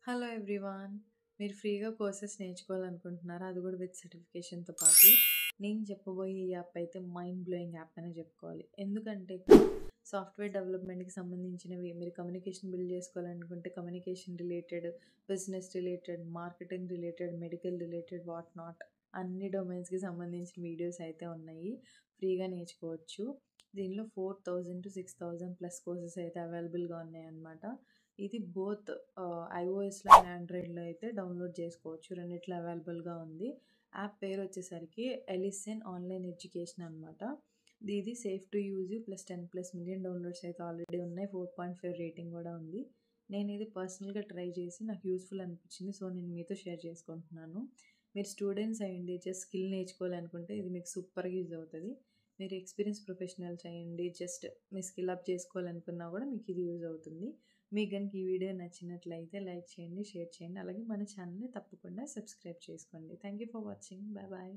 Hello everyone. మీరు ఫ్రీగా courses నేర్చుకోవాలనుకుంటున్నారా? అది కూడా విత్ సర్టిఫికేషన్‌తో పాటు. నేను చెప్పబోయే ఈ యాప్ అయితే మైండ్ బ్లోయింగ్ యాప్ అనే చెప్పుకోవాలి. ఎందుకంటే ఇక్కడ సాఫ్ట్‌వేర్ డెవలప్‌మెంట్‌కి సంబంధించినవి మీరు కమ్యూనికేషన్ బిల్డ్ చేసుకోవాలనుకుంటే communication related, business related, marketing related, medical related what not అన్ని డొమైన్స్‌కి సంబంధించిన వీడియోస్ అయితే ఉన్నాయి. ఫ్రీగా నేర్చుకోవచ్చు. దీనిలో 4000-6000 ప్లస్ కోర్సెస్ అయితే అవైలబుల్‌గా ఉన్నాయన్నమాట. ఇది బోత్ ఐఓఎస్‌లో అండ్ ఆండ్రాయిడ్‌లో అయితే డౌన్లోడ్ చేసుకోవచ్చు. రెండిట్లో అవైలబుల్‌గా ఉంది. యాప్ పేరు వచ్చేసరికి ఎలిసన్ ఆన్లైన్ ఎడ్యుకేషన్ అనమాట. ఇది safe to use plus 10+ million downloads అయితే ఆల్రెడీ ఉన్నాయి. 4.5 రేటింగ్ కూడా ఉంది. నేను ఇది పర్సనల్‌గా ట్రై చేసి నాకు యూస్‌ఫుల్ అనిపించింది. సో నేను మీతో షేర్ చేసుకుంటున్నాను. మీరు స్టూడెంట్స్ అయ్యండి జస్ట్ స్కిల్ నేర్చుకోవాలనుకుంటే ఇది మీకు సూపర్‌గా యూజ్ అవుతుంది. మీరు ఎక్స్పీరియన్స్ ప్రొఫెషనల్స్ అయ్యండి జస్ట్ మీ స్కిల్ అప్ చేసుకోవాలనుకున్నా కూడా మీకు ఇది యూజ్ అవుతుంది. మీకు గనుక ఈ వీడియో నచ్చినట్లయితే లైక్ చేయండి, షేర్ చేయండి. అలాగే మన ఛానల్‌ని తప్పకుండా సబ్స్క్రైబ్ చేసుకోండి. Thank you for watching. Bye bye.